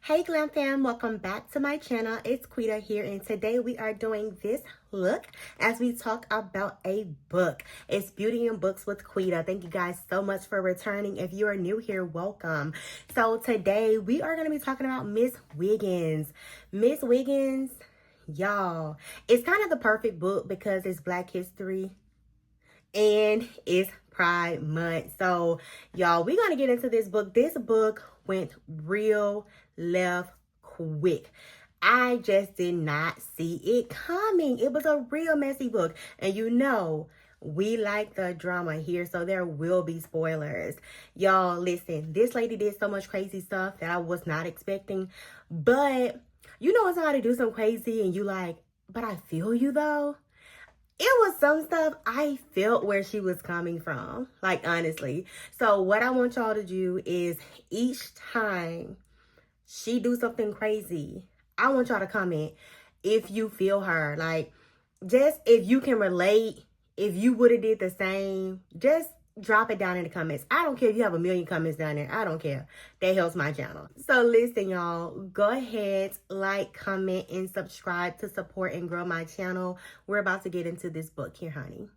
Hey Glam fam, welcome back to my channel. It's Quita here, and today we are doing this look as we talk about a book. It's Beauty and Books with Quita. Thank you guys so much for returning. If you are new here, welcome. So today we are going to be talking about Miss Wiggins. Miss Wiggins, y'all, it's kind of the perfect book because it's Black History and it's Pride Month. So y'all, we're going to get into this book. This book went real left quick. I just did not see it coming. It was a real messy book. And you know, we like the drama here, so there will be spoilers. Y'all, listen, this lady did so much crazy stuff that I was not expecting. But you know when somebody do something crazy and you like, but I feel you though? It was some stuff I felt where she was coming from, like honestly. So what I want y'all to do is each time she do something crazy, I want y'all to comment if you feel her. Like, just if you can relate, if you would have did the same, just drop it down in the comments. I don't care if you have a million comments down there. I don't care. That helps my channel. So listen, y'all, go ahead, like, comment, and subscribe to support and grow my channel. We're about to get into this book here, honey.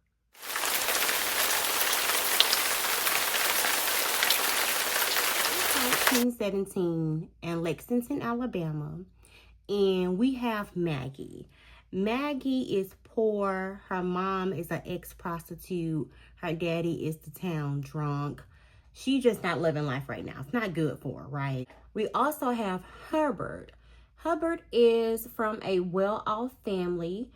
1917 in Lexington, Alabama, and we have Maggie. Maggie is poor. Her mom is an ex-prostitute. Her daddy is the town drunk. She just not living life right now. It's not good for her, right? We also have Hubbard. Hubbard is from a well-off family.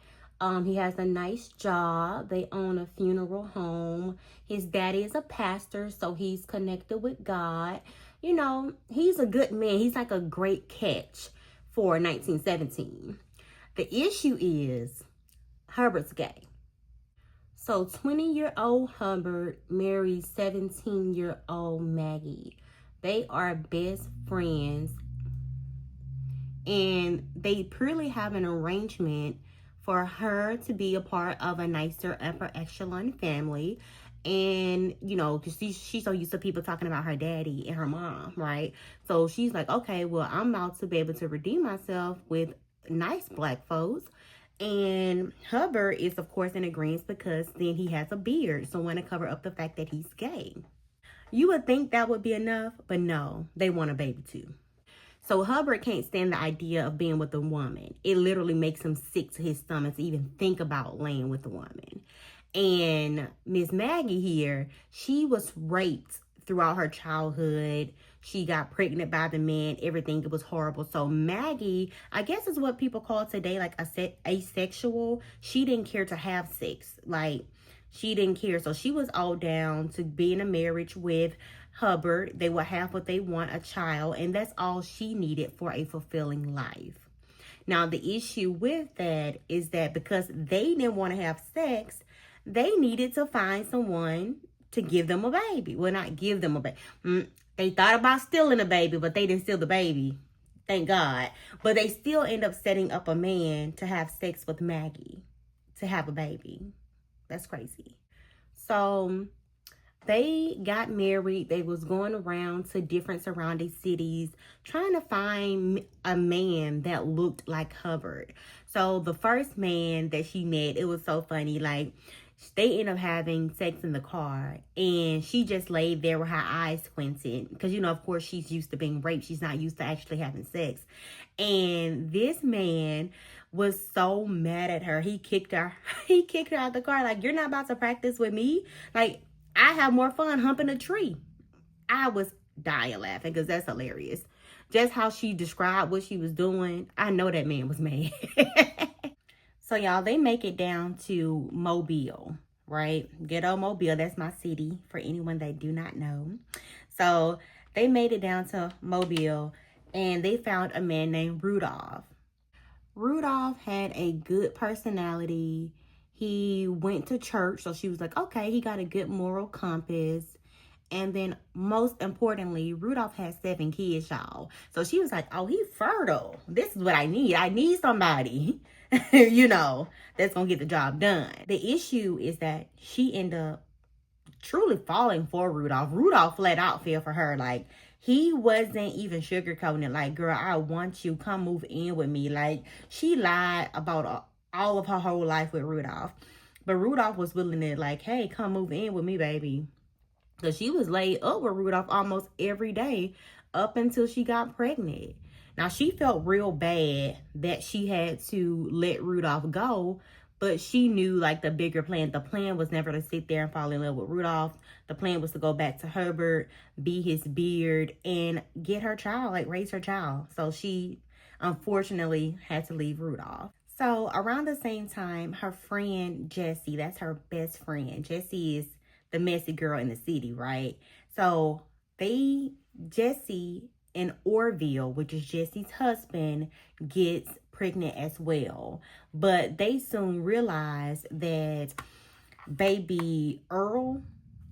He has a nice job. They own a funeral home. His daddy is a pastor, so he's connected with God. You know, he's a good man. He's like a great catch for 1917. The issue is Hubbard's gay. So 20-year-old Hubbard marries 17-year-old Maggie. They are best friends, and they purely have an arrangement for her to be a part of a nicer upper echelon family. And, you know, because she's so used to people talking about her daddy and her mom, right? So she's like, okay, well, I'm about to be able to redeem myself with nice black folks. And Hubbard is, of course, in agreement because then he has a beard. So want to cover up the fact that he's gay. You would think that would be enough, but no, they want a baby too. So Hubbard can't stand the idea of being with a woman. It literally makes him sick to his stomach to even think about laying with a woman. And Miss Maggie here, she was raped throughout her childhood. She got pregnant by the man, everything. It was horrible. So Maggie, I guess is what people call today like asexual. She didn't care to have sex. Like, she didn't care. So she was all down to be in a marriage with Hubbard. They would have what they want, a child. And that's all she needed for a fulfilling life. Now, the issue with that is that because they didn't want to have sex, they needed to find someone to give them a baby. Well, not give them a baby. They thought about stealing a baby, but they didn't steal the baby. Thank God. But they still end up setting up a man to have sex with Maggie to have a baby. That's crazy. So they got married. They was going around to different surrounding cities trying to find a man that looked like Hubbard. So the first man that she met, it was so funny. Like, they end up having sex in the car, and she just laid there with her eyes squinted because, you know, of course, she's used to being raped. She's not used to actually having sex. And this man was so mad at her. He kicked her. He kicked her out the car. Like, you're not about to practice with me. Like, I have more fun humping a tree. I was dying laughing because that's hilarious. Just how she described what she was doing. I know that man was mad. So, y'all, they make it down to Mobile, right? Ghetto Mobile, that's my city for anyone that do not know. So, they made it down to Mobile, and they found a man named Rudolph. Rudolph had a good personality. He went to church, so she was like, okay, he got a good moral compass. And then, most importantly, Rudolph had 7 kids, y'all. So she was like, oh, he's fertile. This is what I need. I need somebody, you know, that's going to get the job done. The issue is that she ended up truly falling for Rudolph. Rudolph flat out fell for her. Like, He wasn't even sugarcoating it. Like, girl, I want you. Come move in with me. Like, she lied about all of her whole life with Rudolph. But Rudolph was willing to, like, hey, come move in with me, baby. Because she was laid up with Rudolph almost every day up until she got pregnant. Now, she felt real bad that she had to let Rudolph go, but she knew, like, the bigger plan. The plan was never to sit there and fall in love with Rudolph. The plan was to go back to Herbert, be his beard, and get her child, like, raise her child. So she, unfortunately, had to leave Rudolph. So around the same time, her friend Jessie, that's her best friend. Jessie is the messy girl in the city, right? So Jessie and Orville, which is Jessie's husband, gets pregnant as well. But they soon realize that baby Earl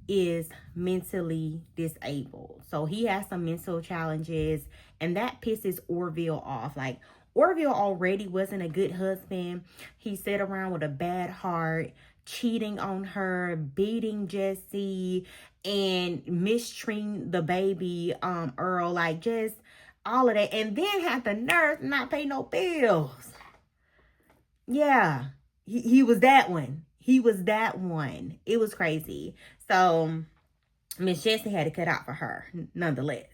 is mentally disabled. So he has some mental challenges, and that pisses Orville off. Like, Orville already wasn't a good husband. He sat around with a bad heart, cheating on her, beating Jessie, and mistreating the baby Earl. Like, just all of that. And then had the nerve not pay no bills. Yeah, he was that one. He was that one. It was crazy. So Miss Jessie had to cut out for her, nonetheless.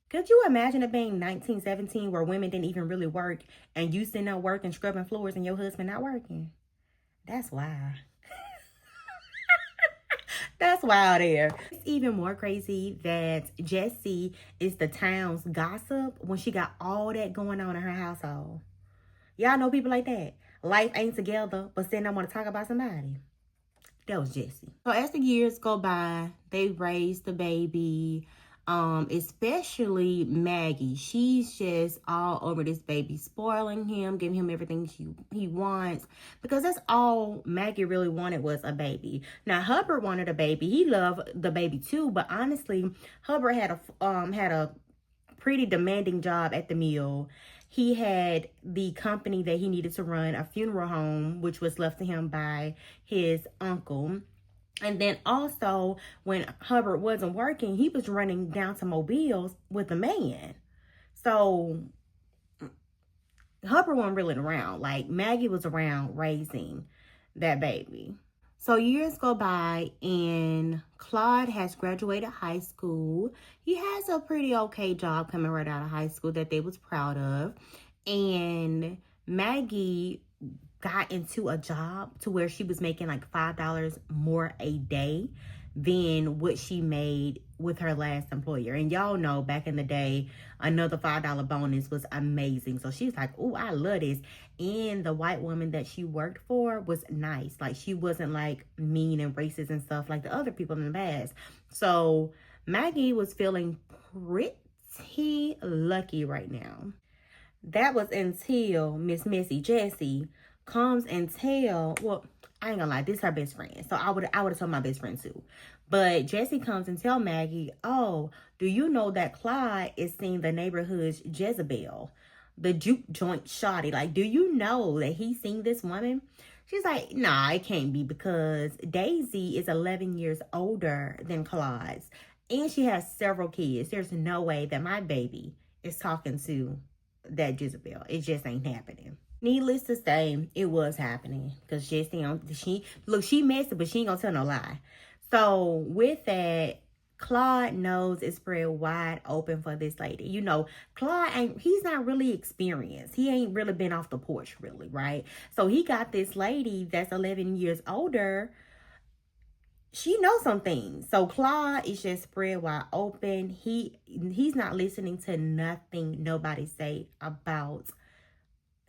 Could you imagine it being 1917 where women didn't even really work and you sitting there working, scrubbing floors, and your husband not working? That's wild. That's wild there. It's even more crazy that Jessie is the town's gossip when she got all that going on in her household. Y'all know people like that. Life ain't together, but then I want to talk about somebody. That was Jessie. So as the years go by, they raise the baby. Especially Maggie. She's just all over this baby, spoiling him, giving him everything he wants, because that's all Maggie really wanted was a baby. Now Hubbard wanted a baby. He loved the baby too, but honestly, Hubbard had a pretty demanding job at the mill. He had the company that he needed to run, a funeral home, which was left to him by his uncle. And then also, when Hubbard wasn't working, he was running down to Mobiles with a man. So Hubbard wasn't really around. Like, Maggie was around raising that baby. So years go by and Claude has graduated high school. He has a pretty okay job coming right out of high school that they was proud of. And Maggie got into a job to where she was making like $5 more a day than what she made with her last employer. And y'all know back in the day, another $5 bonus was amazing. So she's like, oh, I love this. And the white woman that she worked for was nice. Like, she wasn't like mean and racist and stuff like the other people in the past. So Maggie was feeling pretty lucky right now. That was until Miss Missy Jessie comes and well, I ain't gonna lie, this is her best friend. So I would have told my best friend too. But Jessie comes and tell Maggie, oh, do you know that Clyde is seeing the neighborhood's Jezebel, the juke joint shawty? Like, do you know that he's seen this woman? She's like, nah, it can't be, because Daisy is 11 years older than Claude's. And she has several kids. There's no way that my baby is talking to that Jezebel. It just ain't happening. Needless to say, it was happening. Because she messed it, but she ain't gonna tell no lie. So with that, Claude knows it's spread wide open for this lady. You know, he's not really experienced. He ain't really been off the porch, really, right? So he got this lady that's 11 years older. She knows some things. So Claude is just spread wide open. He's not listening to nothing nobody say about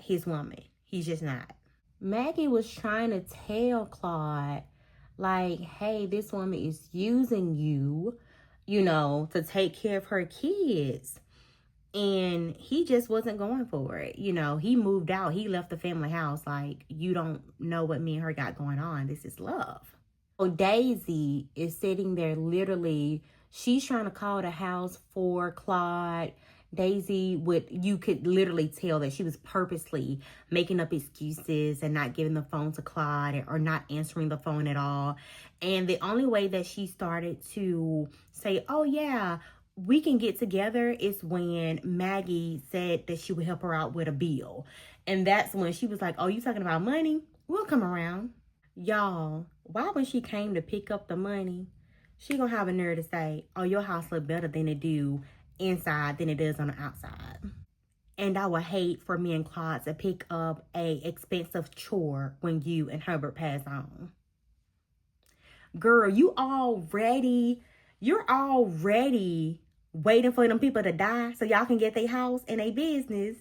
his woman. He's just not. Maggie was trying to tell Claude, like, hey, this woman is using you, you know, to take care of her kids. And he just wasn't going for it. You know, he moved out. He left the family house. Like, you don't know what me and her got going on. This is love. So Daisy is sitting there literally. She's trying to call the house for Claude. Daisy you could literally tell that she was purposely making up excuses and not giving the phone to Claude or not answering the phone at all. And the only way that she started to say, oh yeah, we can get together is when Maggie said that she would help her out with a bill. And that's when she was like, oh, you talking about money? We'll come around. Y'all, why when she came to pick up the money, she gonna have a nerve to say, oh, your house look better than it do inside than it does on the outside. And I would hate for me and Claude to pick up a expensive chore when you and Herbert pass on. Girl, you're already waiting for them people to die so y'all can get their house and their business.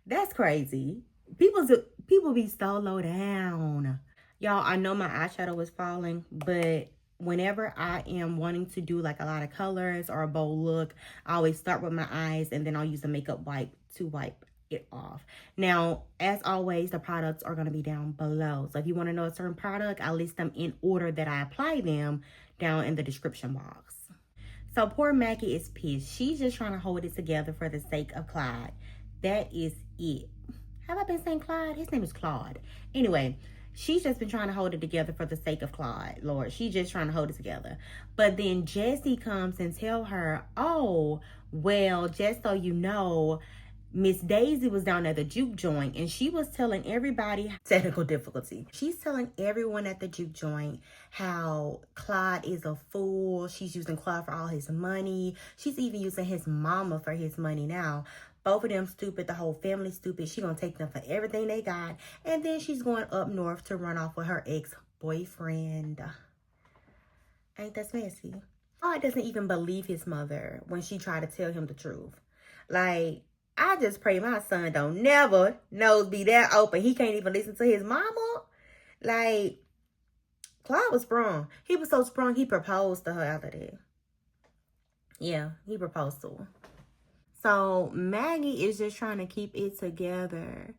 That's crazy. People be so low down. Y'all, I know my eyeshadow is falling, but whenever I am wanting to do like a lot of colors or a bold look, I always start with my eyes and then I'll use a makeup wipe to wipe it off. Now, as always, the products are going to be down below. So if you want to know a certain product, I'll list them in order that I apply them down in the description box. So poor Maggie is pissed. She's just trying to hold it together for the sake of Clyde. That is it. Have I been saying Clyde? His name is Claude. Anyway, she's just been trying to hold it together for the sake of Clyde. Lord, she's just trying to hold it together. But then Jessie comes and tell her, oh, well, just so you know, Miss Daisy was down at the juke joint and she was telling everybody technical difficulty. She's telling everyone at the juke joint how Clyde is a fool. She's using Clyde for all his money. She's even using his mama for his money now. Both of them stupid. The whole family stupid. She gonna take them for everything they got. And then she's going up north to run off with her ex-boyfriend. Ain't that messy? Clyde doesn't even believe his mother when she tried to tell him the truth. Like, I just pray my son don't never nose be that open. He can't even listen to his mama. Like, Clyde was sprung. He was so sprung, he proposed to her after that. Yeah, he proposed to her. So, Maggie is just trying to keep it together.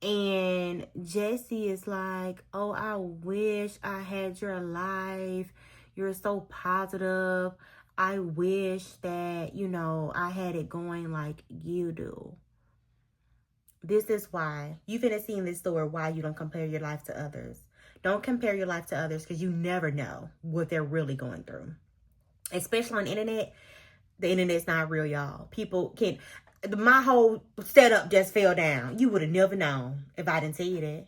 And Jessie is like, oh, I wish I had your life. You're so positive. I wish that, you know, I had it going like you do. This is why. You finna see in this story why you don't compare your life to others. Don't compare your life to others because you never know what they're really going through. Especially on the internet. The internet's not real, y'all. People can... My whole setup just fell down. You would have never known if I didn't tell you that.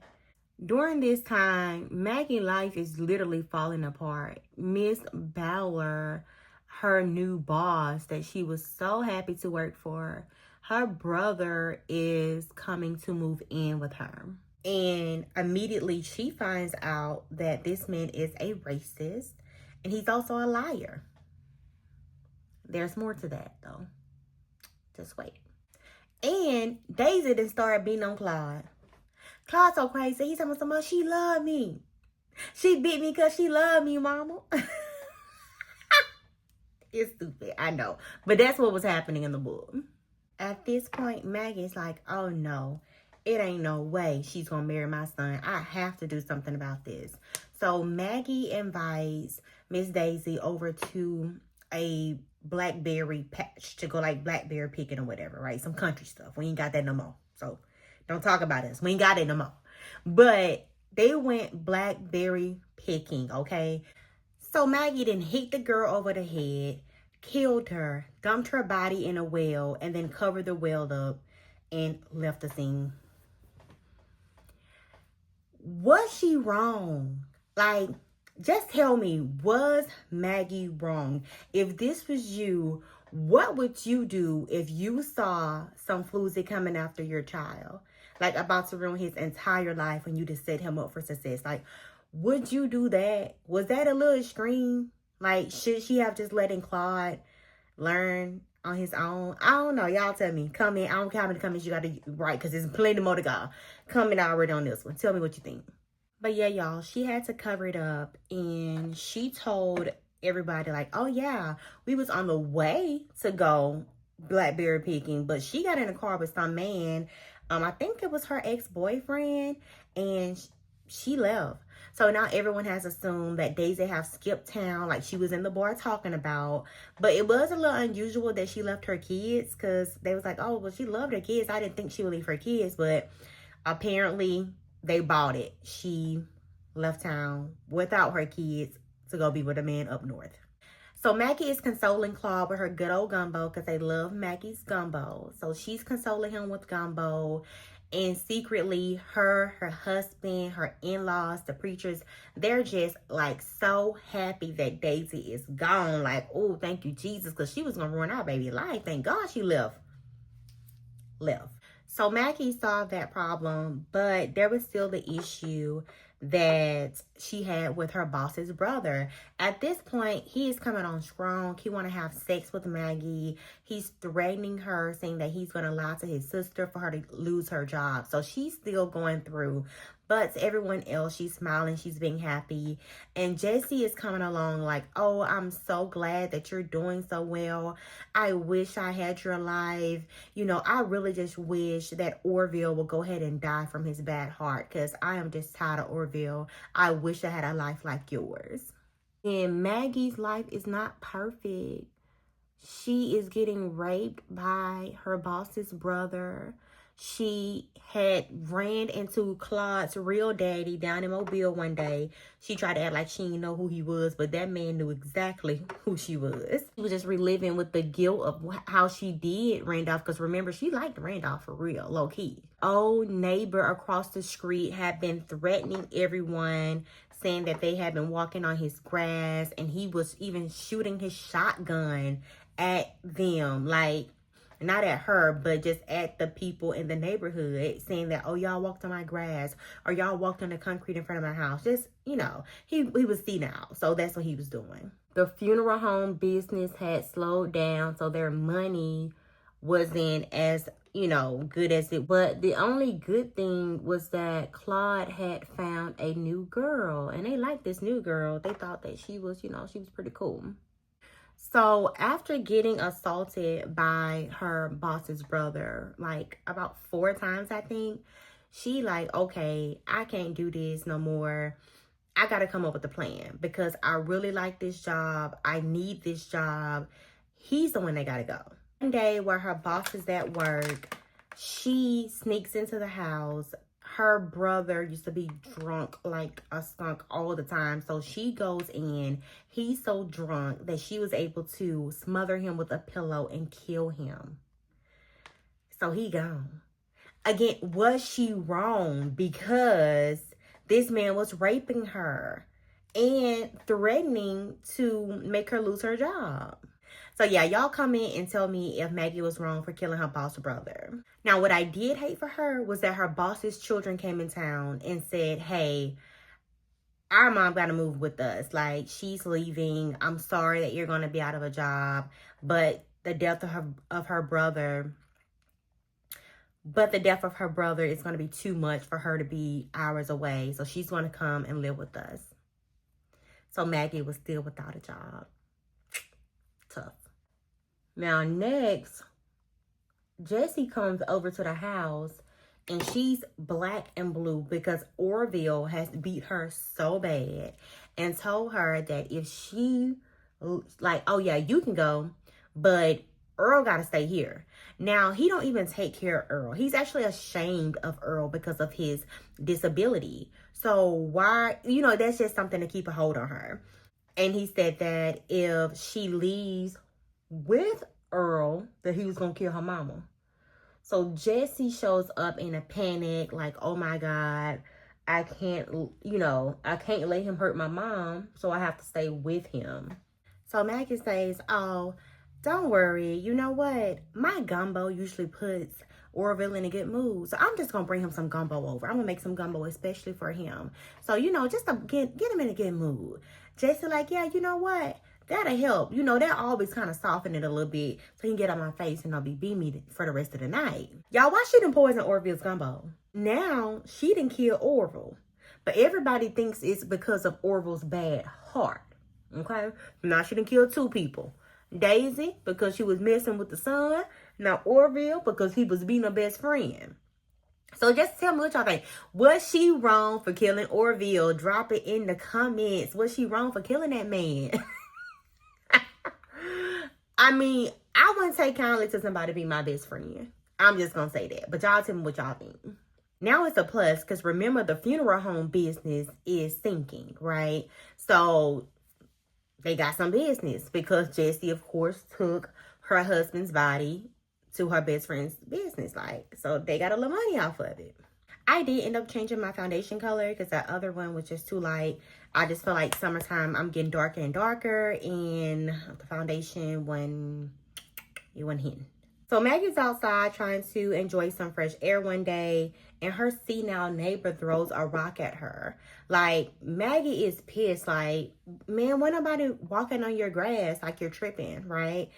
During this time, Maggie's life is literally falling apart. Miss Bauer, her new boss that she was so happy to work for, her brother is coming to move in with her. And immediately she finds out that this man is a racist and he's also a liar. There's more to that though. Just wait. And Daisy done started beating on Claude. Claude's so crazy. He's talking so much. She loved me. She beat me because she loved me, mama. It's stupid, I know. But that's what was happening in the book. At this point, Maggie's like, oh no, it ain't no way she's going to marry my son. I have to do something about this. So Maggie invites Miss Daisy over to a blackberry patch to go like blackberry picking or whatever, right? Some country stuff. We ain't got that no more. So don't talk about us. We ain't got it no more. But they went blackberry picking, okay? So Maggie then hit the girl over the head, killed her, dumped her body in a well, and then covered the well up and left the scene. Was she wrong? Like, just tell me, was Maggie wrong? If this was you, what would you do if you saw some floozy coming after your child? Like, about to ruin his entire life and you just set him up for success. Like, would you do that? Was that a little extreme? Like, should she have just letting Claude learn on his own? I don't know. Y'all tell me. Comment. I don't care how many comments you got to write because there's plenty more to go. Comment already on this one. Tell me what you think. But yeah, y'all, she had to cover it up. And she told everybody, like, oh, yeah, we was on the way to go blackberry picking. But she got in a car with some man. I think it was her ex-boyfriend. And she left. So now everyone has assumed that Daisy have skipped town, like she was in the bar talking about. But it was a little unusual that she left her kids because they was like, oh, well, she loved her kids. I didn't think she would leave her kids, but apparently they bought it. She left town without her kids to go be with a man up north. So Maggie is consoling Claude with her good old gumbo because they love Maggie's gumbo. So she's consoling him with gumbo. And secretly, her husband, her in-laws, the preachers, they're just like so happy that Daisy is gone. Like, oh, thank you, Jesus, because she was going to ruin our baby life. Thank God she left. So Maggie solved that problem, but there was still the issue that she had with her boss's brother. At this point, he is coming on strong. He want to have sex with Maggie. He's threatening her, saying that he's going to lie to his sister for her to lose her job. So she's still going through. But to everyone else, she's smiling. She's being happy. And Jessie is coming along like, oh, I'm so glad that you're doing so well. I wish I had your life. You know, I really just wish that Orville will go ahead and die from his bad heart, because I am just tired of Orville. I wish I had a life like yours. And Maggie's life is not perfect. She is getting raped by her boss's brother. She had ran into Claude's real daddy down in Mobile one day. She tried to act like she didn't know who he was, but that man knew exactly who she was. She was just reliving with the guilt of how she did Randolph, because remember, she liked Randolph for real, low-key. Old neighbor across the street had been threatening everyone, saying that they had been walking on his grass, and he was even shooting his shotgun at them, like, not at her, but just at the people in the neighborhood, saying that, oh, y'all walked on my grass, or y'all walked on the concrete in front of my house. Just, you know, he was senile, so that's what he was doing. The funeral home business had slowed down, so their money wasn't as, you know, good as it. But the only good thing was that Claude had found a new girl, and they liked this new girl. They thought that she was, you know, she was pretty cool. So after getting assaulted by her boss's brother, like about 4 times, I think, she like, okay, I can't do this no more. I got to come up with a plan, because I really like this job. I need this job. He's the one that got to go. One day while her boss is at work, she sneaks into the house. Her brother used to be drunk like a skunk all the time. So she goes in. He's so drunk that she was able to smother him with a pillow and kill him. So he gone. Again, was she wrong? Because this man was raping her and threatening to make her lose her job. So yeah, y'all come in and tell me if Maggie was wrong for killing her boss brother. Now, what I did hate for her was that her boss's children came in town and said, hey, our mom got to move with us. Like, she's leaving. I'm sorry that you're going to be out of a job. But the death of her brother is going to be too much for her to be hours away. So she's going to come and live with us. So Maggie was still without a job. Tough. Now, next, Jessie comes over to the house, and she's black and blue because Orville has beat her so bad and told her that if she, like, oh yeah, you can go, but Earl got to stay here. Now, he don't even take care of Earl. He's actually ashamed of Earl because of his disability. So why, you know, that's just something to keep a hold on her. And he said that if she leaves with Earl, that he was going to kill her mama. So Jessie shows up in a panic, like, oh my God, I can't, you know, I can't let him hurt my mom, so I have to stay with him. So Maggie says, oh, don't worry, you know what? My gumbo usually puts Orville in a good mood, so I'm just going to bring him some gumbo over. I'm going to make some gumbo especially for him. So, you know, just to get him in a good mood. Jessie like, yeah, you know what? That'll help. You know, that always kind of soften it a little bit so he can get on my face and I'll be beaming for the rest of the night. Y'all, why she done poison Orville's gumbo? Now, she didn't kill Orville. But everybody thinks it's because of Orville's bad heart. Okay? Now, she done killed 2 people. Daisy, because she was messing with the son. Now, Orville, because he was being her best friend. So just tell me what y'all think. Was she wrong for killing Orville? Drop it in the comments. Was she wrong for killing that man? I mean, I wouldn't take kindly to somebody be my best friend. I'm just going to say that. But y'all tell me what y'all think. Now it's a plus because remember the funeral home business is sinking, right? So they got some business because Jessie, of course, took her husband's body to her best friend's business. Like, so they got a little money off of it. I did end up changing my foundation color because that other one was just too light. I just feel like summertime, I'm getting darker and darker, and the foundation it wasn't hitting. So Maggie's outside trying to enjoy some fresh air one day, and her senile neighbor throws a rock at her. Like, Maggie is pissed. Like, man, when nobody walking on your grass, like you're tripping, right?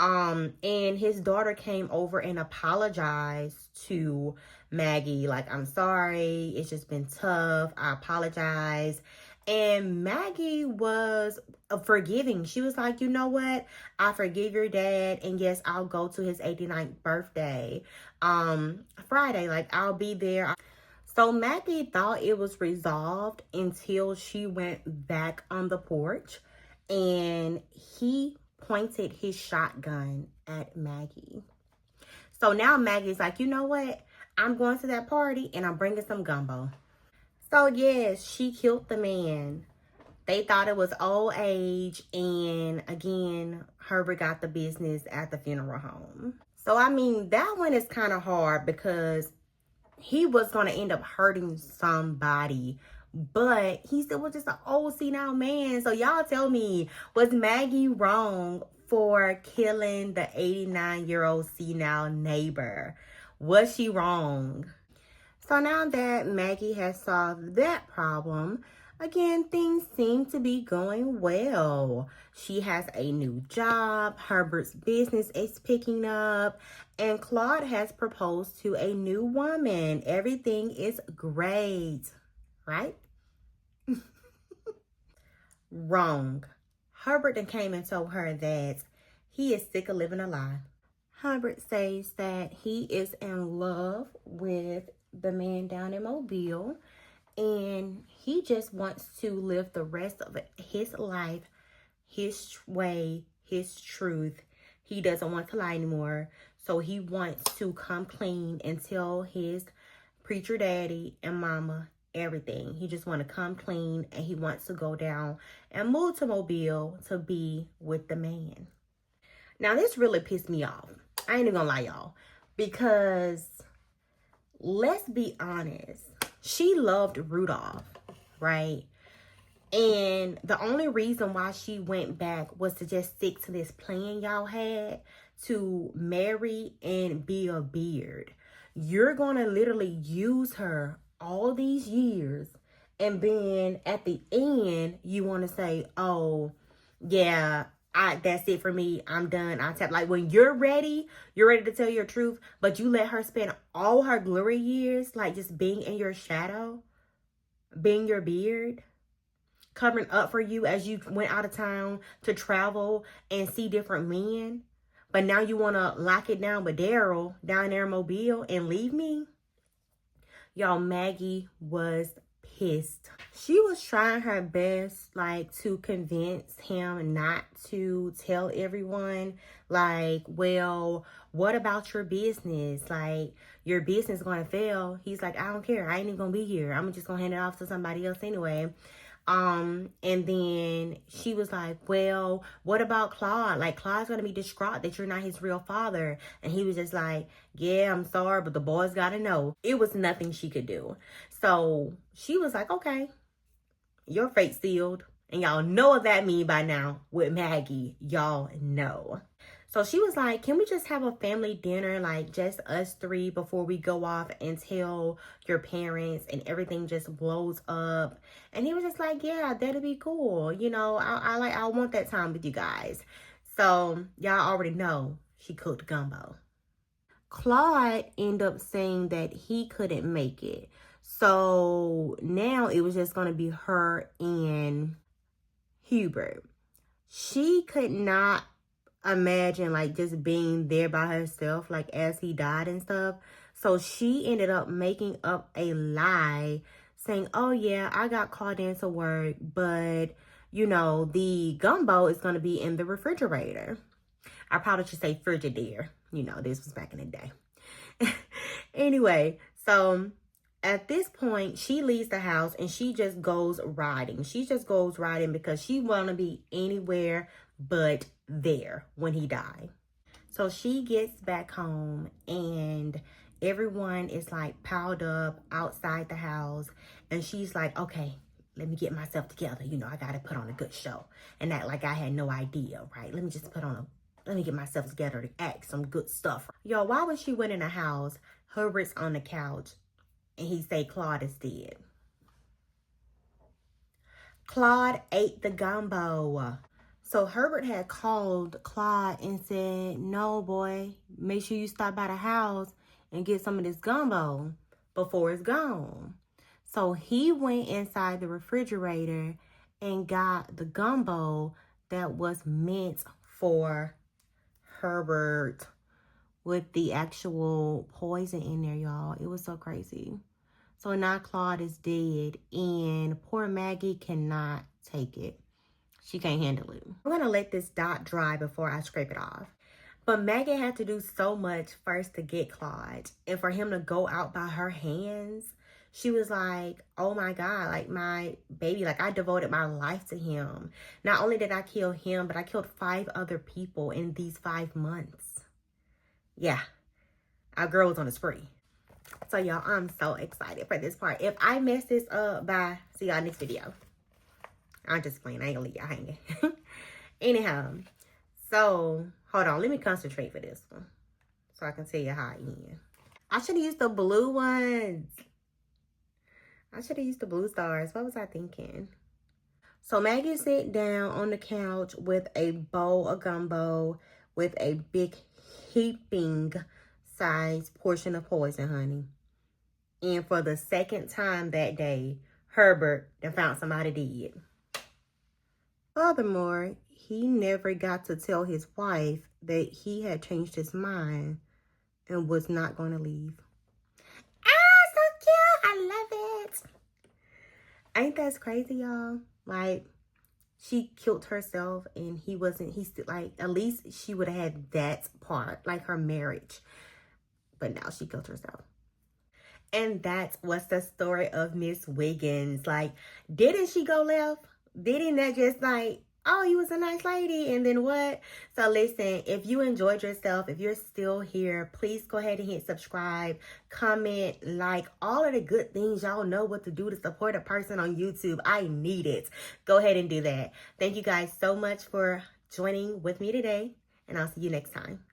And his daughter came over and apologized to Maggie. Like, I'm sorry. It's just been tough. I apologize. And Maggie was forgiving. She was like, you know what? I forgive your dad. And yes, I'll go to his 89th birthday Friday. Like, I'll be there. So Maggie thought it was resolved until she went back on the porch and he pointed his shotgun at Maggie. So now Maggie's like, you know what? I'm going to that party and I'm bringing some gumbo. So yes, she killed the man. They thought it was old age, and again, Herbert got the business at the funeral home. So I mean, that one is kind of hard because he was going to end up hurting somebody, but he still was just an old senile man. So y'all tell me, was Maggie wrong for killing the 89-year-old senile neighbor? Was she wrong? So now that Maggie has solved that problem, again, things seem to be going well. She has a new job, Herbert's business is picking up, and Claude has proposed to a new woman. Everything is great, right? Wrong. Herbert then came and told her that he is sick of living a lie. Herbert says that he is in love with the man down in Mobile, and he just wants to live the rest of his life his way, his truth. He doesn't want to lie anymore, so he wants to come clean and tell his preacher daddy and mama everything. He just want to come clean, and he wants to go down and move to Mobile to be with the man. Now this really pissed me off. I ain't even gonna lie, y'all, because let's be honest, she loved Rudolph, right? And the only reason why she went back was to just stick to this plan y'all had to marry and be a beard. You're going to literally use her all these years, and then at the end, you want to say, oh, yeah, that's it for me. I'm done. I tap. Like, when you're ready to tell your truth, but you let her spend all her glory years, like, just being in your shadow, being your beard, covering up for you as you went out of town to travel and see different men. But now you want to lock it down with Daryl down there in Mobile and leave me? Y'all, Maggie was pissed. She was trying her best, like, to convince him not to tell everyone. Like, well, what about your business? Like, your business is going to fail. He's like, I don't care. I ain't even going to be here. I'm just going to hand it off to somebody else anyway. And then she was like, well, what about Claude? Like, Claude's going to be distraught that you're not his real father. And he was just like, yeah, I'm sorry, but the boys got to know. It was nothing she could do. So she was like, okay, your fate sealed. And y'all know what that means by now with Maggie. Y'all know. So she was like, can we just have a family dinner, like just us three, before we go off and tell your parents and everything just blows up? And he was just like, yeah, that'd be cool. You know, I want that time with you guys. So y'all already know she cooked gumbo. Claude ended up saying that he couldn't make it. So now it was just going to be her and Hubert. She could not imagine, like, just being there by herself, like, as he died and stuff. So she ended up making up a lie saying, oh yeah, I got called into work, but you know, the gumbo is going to be in the refrigerator. I probably should say Frigidaire. You know, this was back in the day. Anyway, so At this point, she leaves the house and she just goes riding. She just goes riding because she want to be anywhere but there when he died. So she gets back home and everyone is like piled up outside the house. And she's like, okay, let me get myself together. You know, I got to put on a good show. And act like I had no idea, right? Let me get myself together to act some good stuff. Yo, why was she went in the house? Herbert's on the couch. And he say Claude is dead. Claude ate the gumbo. So Herbert had called Claude and said, no, boy, make sure you stop by the house and get some of this gumbo before it's gone. So he went inside the refrigerator and got the gumbo that was meant for Herbert with the actual poison in there, y'all. It was so crazy. So now Claude is dead and poor Maggie cannot take it. She can't handle it. I'm going to let this dot dry before I scrape it off. But Maggie had to do so much first to get Claude. And for him to go out by her hands, she was like, oh my God, like my baby, like I devoted my life to him. Not only did I kill him, but I killed 5 other people in these 5 months. Yeah, our girl was on a spree. So y'all, I'm so excited for this part. If I mess this up, bye. See y'all next video. I'm just playing. I ain't gonna leave y'all hanging. Anyhow, so hold on. Let me concentrate for this one so I can tell you how I end. I should have used the blue ones. I should have used the blue stars. What was I thinking? So Maggie sat down on the couch with a bowl of gumbo with a big heaping size portion of poison, honey. And for the second time that day, Herbert done found somebody dead. Furthermore, he never got to tell his wife that he had changed his mind and was not going to leave. Ah, so cute. I love it. Ain't that crazy, y'all? Like, she killed herself and he's like, at least she would have had that part, like her marriage. But now she killed herself. And that was the story of Miss Wiggins. Like, didn't she go left? Didn't that just like, oh, you was a nice lady, and then what? So listen, if you enjoyed yourself, if you're still here, please go ahead and hit subscribe, comment, like, all of the good things. Y'all know what to do to support a person on YouTube. I need it. Go ahead and do that. Thank you guys so much for joining with me today, and I'll see you next time.